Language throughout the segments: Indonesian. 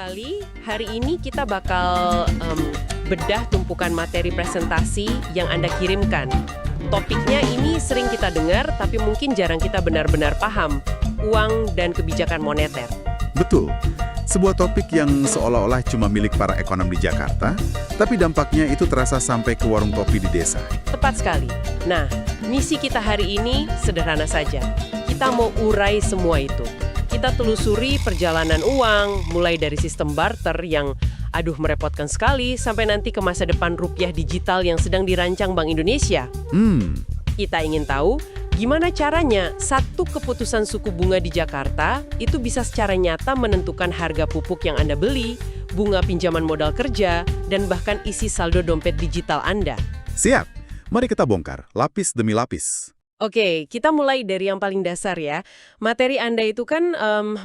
sekali, hari ini kita bakal bedah tumpukan materi presentasi yang Anda kirimkan. Topiknya ini sering kita dengar, tapi mungkin jarang kita benar-benar paham, uang dan kebijakan moneter. Betul. Sebuah topik yang seolah-olah cuma milik para ekonom di Jakarta, tapi dampaknya itu terasa sampai ke warung kopi di desa. Tepat sekali. Nah, misi kita hari ini sederhana saja. Kita mau urai semua itu. Kita telusuri perjalanan uang, mulai dari sistem barter yang merepotkan sekali, sampai nanti ke masa depan rupiah digital yang sedang dirancang Bank Indonesia. Kita ingin tahu gimana caranya satu keputusan suku bunga di Jakarta itu bisa secara nyata menentukan harga pupuk yang Anda beli, bunga pinjaman modal kerja, dan bahkan isi saldo dompet digital Anda. Siap, mari kita bongkar, lapis demi lapis. Oke, kita mulai dari yang paling dasar ya. Materi Anda itu kan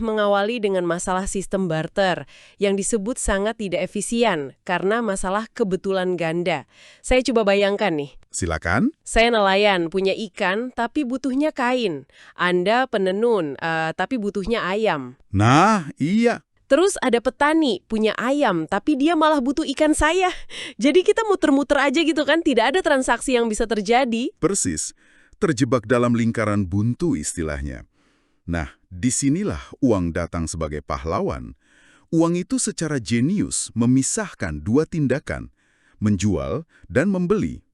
mengawali dengan masalah sistem barter yang disebut sangat tidak efisien karena masalah kebetulan ganda. Saya coba bayangkan nih. Silakan. Saya nelayan, punya ikan, tapi butuhnya kain. Anda penenun, tapi butuhnya ayam. Nah, iya. Terus ada petani, punya ayam, tapi dia malah butuh ikan saya. Jadi kita muter-muter aja gitu kan, tidak ada transaksi yang bisa terjadi. Persis. Terjebak dalam lingkaran buntu istilahnya. Nah, disinilah uang datang sebagai pahlawan. Uang itu secara jenius memisahkan dua tindakan, menjual dan membeli.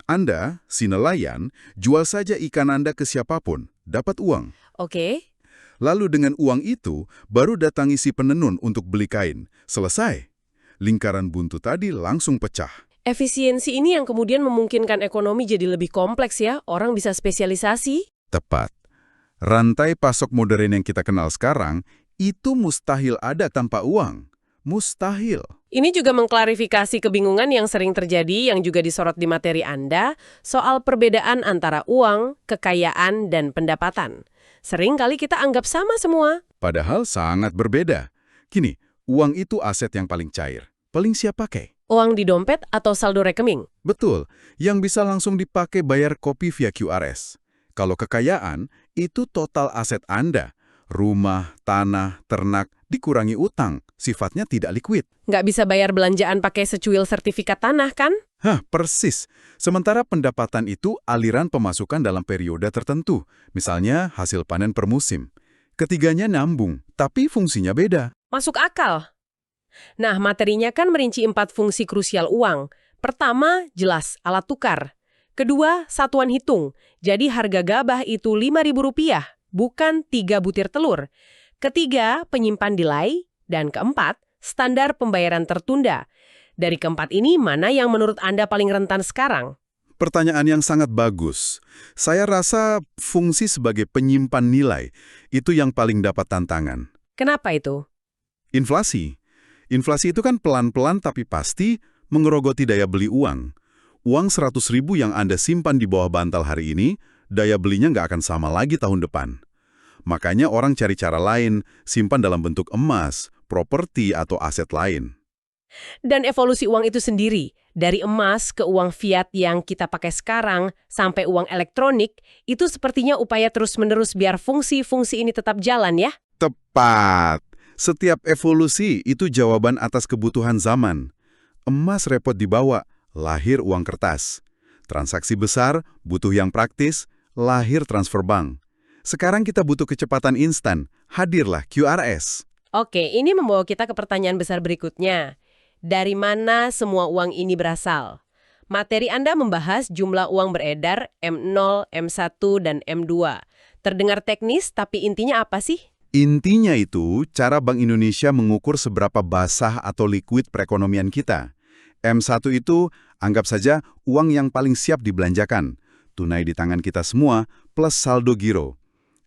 Anda, si nelayan, jual saja ikan Anda ke siapapun, dapat uang. Oke. Lalu dengan uang itu, baru datangi si penenun untuk beli kain. Selesai. Lingkaran buntu tadi langsung pecah. Efisiensi ini yang kemudian memungkinkan ekonomi jadi lebih kompleks ya, orang bisa spesialisasi. Tepat. Rantai pasok modern yang kita kenal sekarang, itu mustahil ada tanpa uang. Mustahil. Ini juga mengklarifikasi kebingungan yang sering terjadi yang juga disorot di materi Anda soal perbedaan antara uang, kekayaan, dan pendapatan. Sering kali kita anggap sama semua. Padahal sangat berbeda. Gini, uang itu aset yang paling cair. Paling siap pakai. Uang di dompet atau saldo rekening? Betul, yang bisa langsung dipakai bayar kopi via QRS. Kalau kekayaan, itu total aset Anda. Rumah, tanah, ternak, dikurangi utang. Sifatnya tidak liquid. Nggak bisa bayar belanjaan pakai secuil sertifikat tanah, kan? Hah, persis. Sementara pendapatan itu aliran pemasukan dalam periode tertentu. Misalnya hasil panen per musim. Ketiganya nyambung, tapi fungsinya beda. Masuk akal. Nah, materinya kan merinci 4 fungsi krusial uang. Pertama, jelas, alat tukar. Kedua, satuan hitung. Jadi harga gabah itu Rp5.000, bukan 3 butir telur. Ketiga, penyimpan delay. Dan keempat, standar pembayaran tertunda. Dari keempat ini, mana yang menurut Anda paling rentan sekarang? Pertanyaan yang sangat bagus. Saya rasa fungsi sebagai penyimpan nilai itu yang paling dapat tantangan. Kenapa itu? Inflasi. Inflasi itu kan pelan-pelan tapi pasti mengerogoti daya beli uang. Uang 100.000 yang Anda simpan di bawah bantal hari ini, daya belinya nggak akan sama lagi tahun depan. Makanya orang cari cara lain, simpan dalam bentuk emas, properti, atau aset lain. Dan evolusi uang itu sendiri, dari emas ke uang fiat yang kita pakai sekarang, sampai uang elektronik, itu sepertinya upaya terus-menerus biar fungsi-fungsi ini tetap jalan ya? Tepat. Setiap evolusi itu jawaban atas kebutuhan zaman. Emas repot dibawa, lahir uang kertas. Transaksi besar, butuh yang praktis, lahir transfer bank. Sekarang kita butuh kecepatan instan, hadirlah QRS. Oke, ini membawa kita ke pertanyaan besar berikutnya. Dari mana semua uang ini berasal? Materi Anda membahas jumlah uang beredar M0, M1, dan M2. Terdengar teknis, tapi intinya apa sih? Intinya itu, cara Bank Indonesia mengukur seberapa basah atau liquid perekonomian kita. M1 itu, anggap saja uang yang paling siap dibelanjakan. Tunai di tangan kita semua, plus saldo giro.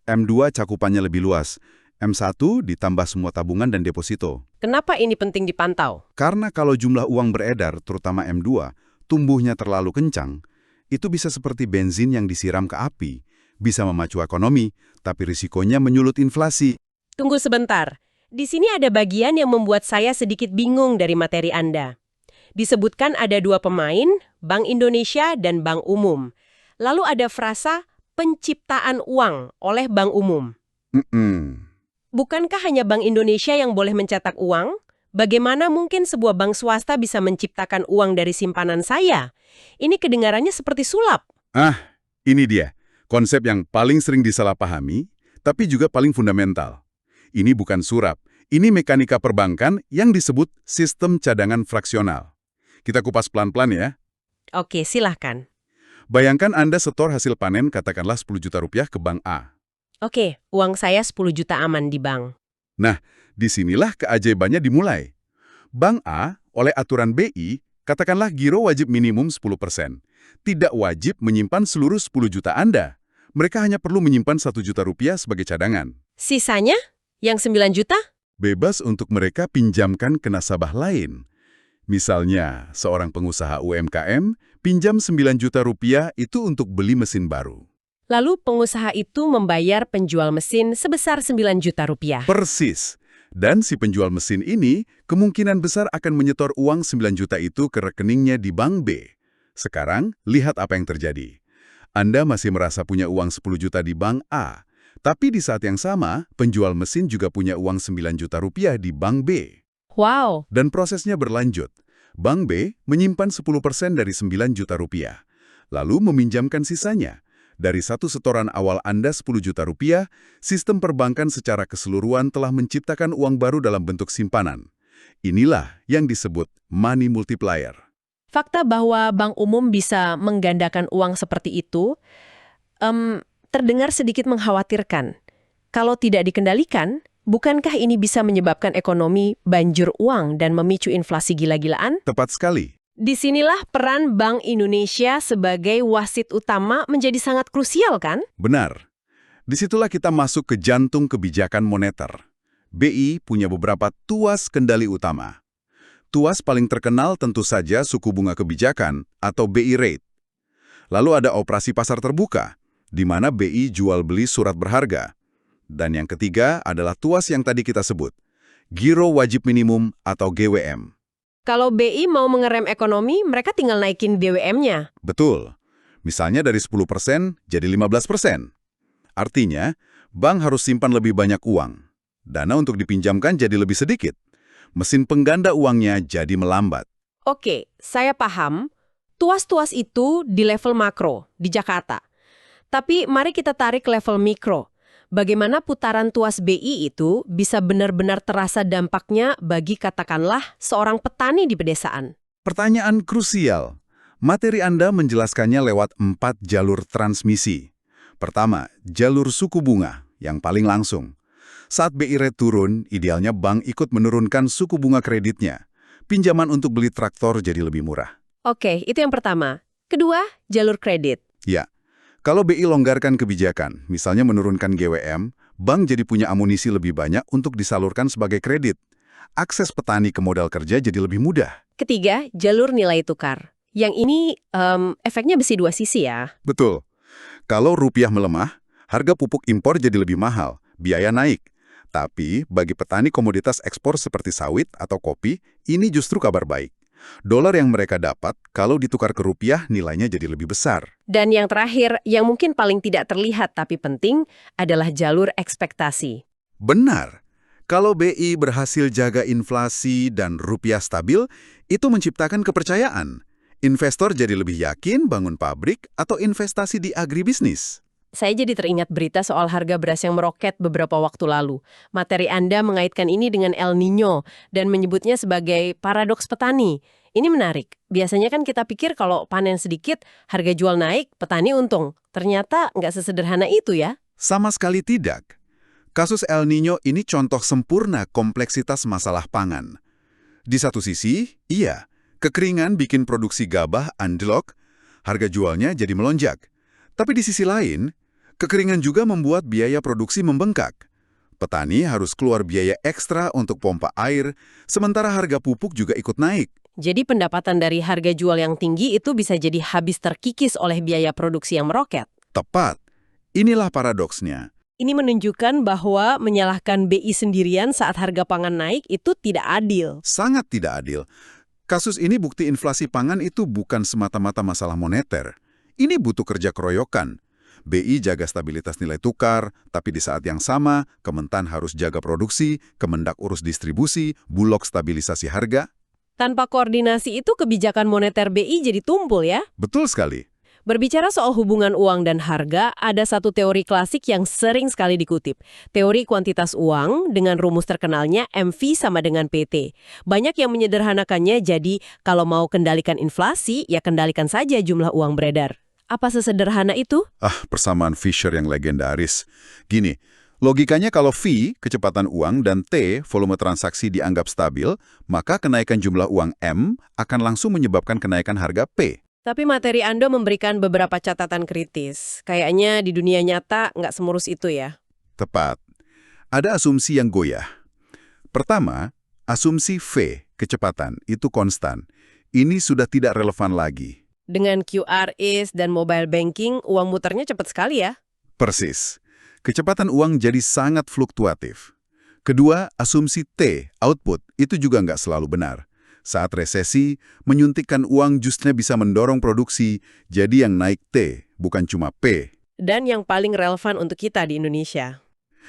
M2 cakupannya lebih luas. M1 ditambah semua tabungan dan deposito. Kenapa ini penting dipantau? Karena kalau jumlah uang beredar, terutama M2, tumbuhnya terlalu kencang, itu bisa seperti bensin yang disiram ke api. Bisa memacu ekonomi, tapi risikonya menyulut inflasi. Tunggu sebentar. Di sini ada bagian yang membuat saya sedikit bingung dari materi Anda. Disebutkan ada 2 pemain, Bank Indonesia dan Bank Umum. Lalu ada frasa penciptaan uang oleh Bank Umum. Bukankah hanya Bank Indonesia yang boleh mencetak uang? Bagaimana mungkin sebuah bank swasta bisa menciptakan uang dari simpanan saya? Ini kedengarannya seperti sulap. Ah, ini dia. Konsep yang paling sering disalahpahami, tapi juga paling fundamental. Ini bukan surap, ini mekanika perbankan yang disebut sistem cadangan fraksional. Kita kupas pelan-pelan ya. Oke, silahkan. Bayangkan Anda setor hasil panen katakanlah 10 juta rupiah ke Bank A. Oke, uang saya 10 juta aman di bank. Nah, disinilah keajaibannya dimulai. Bank A, oleh aturan BI, katakanlah giro wajib minimum 10%. Tidak wajib menyimpan seluruh 10 juta Anda. Mereka hanya perlu menyimpan 1 juta rupiah sebagai cadangan. Sisanya? Yang 9 juta? Bebas untuk mereka pinjamkan ke nasabah lain. Misalnya, seorang pengusaha UMKM pinjam 9 juta rupiah itu untuk beli mesin baru. Lalu pengusaha itu membayar penjual mesin sebesar 9 juta rupiah. Persis. Dan si penjual mesin ini kemungkinan besar akan menyetor uang 9 juta itu ke rekeningnya di Bank B. Sekarang, lihat apa yang terjadi. Anda masih merasa punya uang 10 juta di Bank A. Tapi di saat yang sama, penjual mesin juga punya uang 9 juta rupiah di Bank B. Wow. Dan prosesnya berlanjut. Bank B menyimpan 10% dari 9 juta rupiah. Lalu meminjamkan sisanya. Dari satu setoran awal Anda 10 juta rupiah, sistem perbankan secara keseluruhan telah menciptakan uang baru dalam bentuk simpanan. Inilah yang disebut money multiplier. Fakta bahwa bank umum bisa menggandakan uang seperti itu terdengar sedikit mengkhawatirkan. Kalau tidak dikendalikan, bukankah ini bisa menyebabkan ekonomi banjir uang dan memicu inflasi gila-gilaan? Tepat sekali. Disinilah peran Bank Indonesia sebagai wasit utama menjadi sangat krusial, kan? Benar. Disitulah kita masuk ke jantung kebijakan moneter. BI punya beberapa tuas kendali utama. Tuas paling terkenal tentu saja suku bunga kebijakan atau BI rate. Lalu ada operasi pasar terbuka, di mana BI jual beli surat berharga. Dan yang ketiga adalah tuas yang tadi kita sebut, giro wajib minimum atau GWM. Kalau BI mau mengerem ekonomi, mereka tinggal naikin GWM-nya. Betul. Misalnya dari 10% jadi 15%. Artinya, bank harus simpan lebih banyak uang. Dana untuk dipinjamkan jadi lebih sedikit. Mesin pengganda uangnya jadi melambat. Oke, saya paham. Tuas-tuas itu di level makro, di Jakarta. Tapi mari kita tarik level mikro. Bagaimana putaran tuas BI itu bisa benar-benar terasa dampaknya bagi katakanlah seorang petani di pedesaan? Pertanyaan krusial. Materi Anda menjelaskannya lewat 4 jalur transmisi. Pertama, jalur suku bunga, yang paling langsung. Saat BI rate turun, idealnya bank ikut menurunkan suku bunga kreditnya. Pinjaman untuk beli traktor jadi lebih murah. Oke, itu yang pertama. Kedua, jalur kredit. Ya, kalau BI longgarkan kebijakan, misalnya menurunkan GWM, bank jadi punya amunisi lebih banyak untuk disalurkan sebagai kredit. Akses petani ke modal kerja jadi lebih mudah. Ketiga, jalur nilai tukar. Yang ini efeknya besi dua sisi ya. Betul. Kalau rupiah melemah, harga pupuk impor jadi lebih mahal, biaya naik. Tapi bagi petani komoditas ekspor seperti sawit atau kopi, ini justru kabar baik. Dolar yang mereka dapat, kalau ditukar ke rupiah, nilainya jadi lebih besar. Dan yang terakhir, yang mungkin paling tidak terlihat tapi penting, adalah jalur ekspektasi. Benar. Kalau BI berhasil jaga inflasi dan rupiah stabil, itu menciptakan kepercayaan. Investor jadi lebih yakin bangun pabrik atau investasi di agribisnis. Saya jadi teringat berita soal harga beras yang meroket beberapa waktu lalu. Materi Anda mengaitkan ini dengan El Niño dan menyebutnya sebagai paradoks petani. Ini menarik. Biasanya kan kita pikir kalau panen sedikit, harga jual naik, petani untung. Ternyata nggak sesederhana itu ya. Sama sekali tidak. Kasus El Niño ini contoh sempurna kompleksitas masalah pangan. Di satu sisi, iya, kekeringan bikin produksi gabah anjlok, harga jualnya jadi melonjak. Tapi di sisi lain, kekeringan juga membuat biaya produksi membengkak. Petani harus keluar biaya ekstra untuk pompa air, sementara harga pupuk juga ikut naik. Jadi pendapatan dari harga jual yang tinggi itu bisa jadi habis terkikis oleh biaya produksi yang meroket. Tepat. Inilah paradoksnya. Ini menunjukkan bahwa menyalahkan BI sendirian saat harga pangan naik itu tidak adil. Sangat tidak adil. Kasus ini bukti inflasi pangan itu bukan semata-mata masalah moneter. Ini butuh kerja keroyokan. BI jaga stabilitas nilai tukar, tapi di saat yang sama, Kementan harus jaga produksi, Kemendak urus distribusi, Bulog stabilisasi harga. Tanpa koordinasi itu kebijakan moneter BI jadi tumpul ya. Betul sekali. Berbicara soal hubungan uang dan harga, ada satu teori klasik yang sering sekali dikutip. Teori kuantitas uang dengan rumus terkenalnya MV sama dengan PT. Banyak yang menyederhanakannya jadi kalau mau kendalikan inflasi, ya kendalikan saja jumlah uang beredar. Apa sesederhana itu? Persamaan Fisher yang legendaris. Gini, logikanya kalau V, kecepatan uang, dan T, volume transaksi dianggap stabil, maka kenaikan jumlah uang M akan langsung menyebabkan kenaikan harga P. Tapi materi Anda memberikan beberapa catatan kritis. Kayaknya di dunia nyata nggak semurus itu ya. Tepat. Ada asumsi yang goyah. Pertama, asumsi V, kecepatan, itu konstan. Ini sudah tidak relevan lagi. Dengan QRIS dan mobile banking, uang muternya cepat sekali ya. Persis. Kecepatan uang jadi sangat fluktuatif. Kedua, asumsi T, output, itu juga nggak selalu benar. Saat resesi, menyuntikkan uang justru bisa mendorong produksi, jadi yang naik T, bukan cuma P. Dan yang paling relevan untuk kita di Indonesia.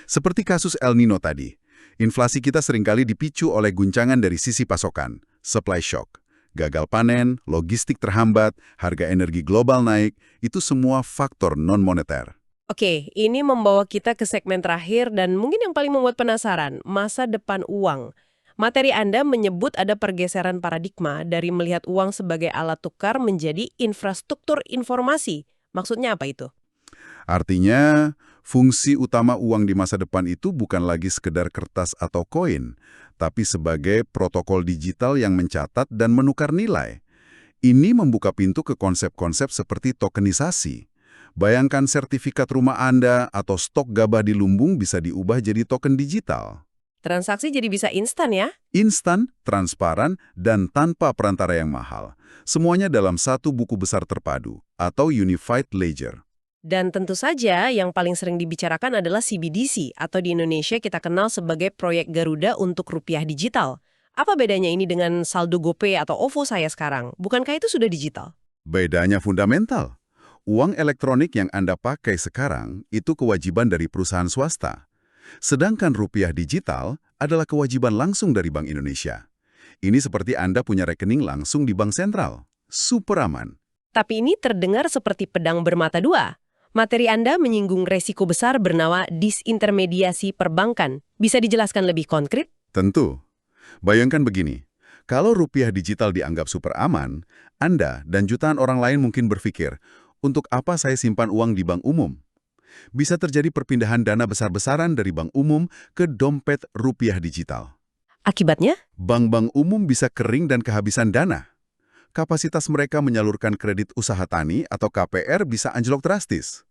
Seperti kasus El Nino tadi, inflasi kita seringkali dipicu oleh guncangan dari sisi pasokan, supply shock. Gagal panen, logistik terhambat, harga energi global naik, itu semua faktor non-moneter. Oke, ini membawa kita ke segmen terakhir dan mungkin yang paling membuat penasaran, masa depan uang. Materi Anda menyebut ada pergeseran paradigma dari melihat uang sebagai alat tukar menjadi infrastruktur informasi. Maksudnya apa itu? Artinya, fungsi utama uang di masa depan itu bukan lagi sekedar kertas atau koin, tapi sebagai protokol digital yang mencatat dan menukar nilai. Ini membuka pintu ke konsep-konsep seperti tokenisasi. Bayangkan sertifikat rumah Anda atau stok gabah di lumbung bisa diubah jadi token digital. Transaksi jadi bisa instan ya? Instan, transparan, dan tanpa perantara yang mahal. Semuanya dalam satu buku besar terpadu, atau Unified Ledger. Dan tentu saja yang paling sering dibicarakan adalah CBDC, atau di Indonesia kita kenal sebagai proyek Garuda untuk rupiah digital. Apa bedanya ini dengan saldo GoPay atau OVO saya sekarang? Bukankah itu sudah digital? Bedanya fundamental. Uang elektronik yang Anda pakai sekarang itu kewajiban dari perusahaan swasta. Sedangkan rupiah digital adalah kewajiban langsung dari Bank Indonesia. Ini seperti Anda punya rekening langsung di bank sentral. Super aman. Tapi ini terdengar seperti pedang bermata dua. Materi Anda menyinggung resiko besar bernama disintermediasi perbankan. Bisa dijelaskan lebih konkret? Tentu. Bayangkan begini, kalau rupiah digital dianggap super aman, Anda dan jutaan orang lain mungkin berpikir, untuk apa saya simpan uang di bank umum? Bisa terjadi perpindahan dana besar-besaran dari bank umum ke dompet rupiah digital. Akibatnya? Bank-bank umum bisa kering dan kehabisan dana. Kapasitas mereka menyalurkan kredit usaha tani atau KPR bisa anjlok drastis.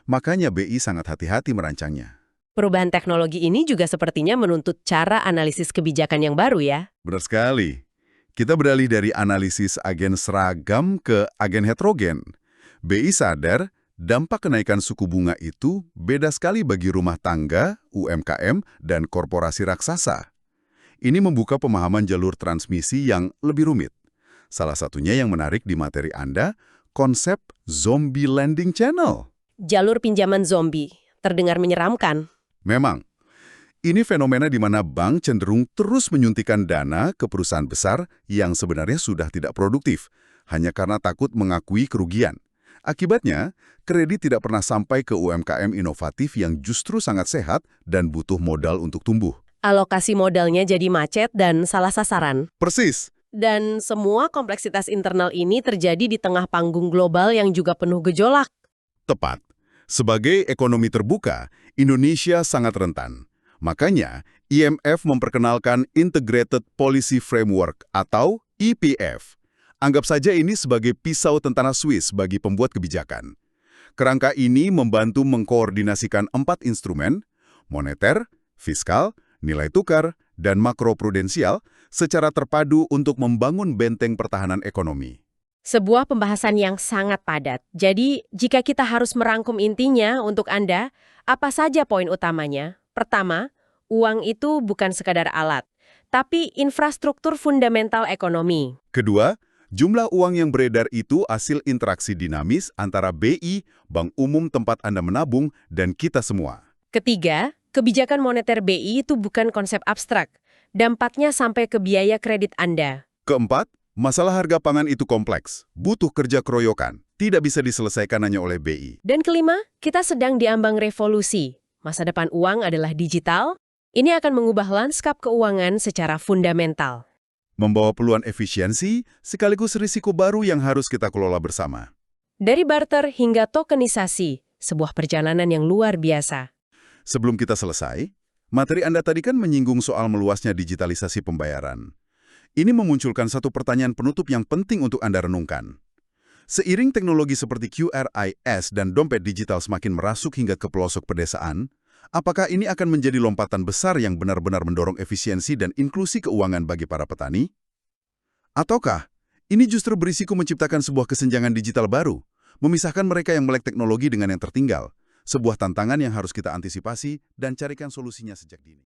Makanya BI sangat hati-hati merancangnya. Perubahan teknologi ini juga sepertinya menuntut cara analisis kebijakan yang baru ya? Benar sekali. Kita beralih dari analisis agen seragam ke agen heterogen. BI sadar, dampak kenaikan suku bunga itu beda sekali bagi rumah tangga, UMKM, dan korporasi raksasa. Ini membuka pemahaman jalur transmisi yang lebih rumit. Salah satunya yang menarik di materi Anda, konsep zombie lending channel. Jalur pinjaman zombie, terdengar menyeramkan. Memang, ini fenomena di mana bank cenderung terus menyuntikkan dana ke perusahaan besar yang sebenarnya sudah tidak produktif, hanya karena takut mengakui kerugian. Akibatnya, kredit tidak pernah sampai ke UMKM inovatif yang justru sangat sehat dan butuh modal untuk tumbuh. Alokasi modalnya jadi macet dan salah sasaran. Persis. Dan semua kompleksitas internal ini terjadi di tengah panggung global yang juga penuh gejolak. Tepat. Sebagai ekonomi terbuka, Indonesia sangat rentan. Makanya, IMF memperkenalkan Integrated Policy Framework atau EPF. Anggap saja ini sebagai pisau tentara Swiss bagi pembuat kebijakan. Kerangka ini membantu mengkoordinasikan 4 instrumen, moneter, fiskal, nilai tukar, dan makroprudensial secara terpadu untuk membangun benteng pertahanan ekonomi. Sebuah pembahasan yang sangat padat. Jadi, jika kita harus merangkum intinya untuk Anda, apa saja poin utamanya? Pertama, uang itu bukan sekadar alat, tapi infrastruktur fundamental ekonomi. Kedua, Jumlah uang yang beredar itu hasil interaksi dinamis antara BI, Bank Umum tempat Anda menabung, dan kita semua. Ketiga, kebijakan moneter BI itu bukan konsep abstrak. Dampaknya sampai ke biaya kredit Anda. Keempat, masalah harga pangan itu kompleks, butuh kerja keroyokan, tidak bisa diselesaikan hanya oleh BI. Dan kelima, kita sedang diambang revolusi. Masa depan uang adalah digital. Ini akan mengubah lanskap keuangan secara fundamental. Membawa peluang efisiensi sekaligus risiko baru yang harus kita kelola bersama. Dari barter hingga tokenisasi, sebuah perjalanan yang luar biasa. Sebelum kita selesai, materi Anda tadi kan menyinggung soal meluasnya digitalisasi pembayaran. Ini memunculkan satu pertanyaan penutup yang penting untuk Anda renungkan. Seiring teknologi seperti QRIS dan dompet digital semakin merasuk hingga ke pelosok pedesaan, apakah ini akan menjadi lompatan besar yang benar-benar mendorong efisiensi dan inklusi keuangan bagi para petani? Ataukah ini justru berisiko menciptakan sebuah kesenjangan digital baru, memisahkan mereka yang melek teknologi dengan yang tertinggal, sebuah tantangan yang harus kita antisipasi dan carikan solusinya sejak dini?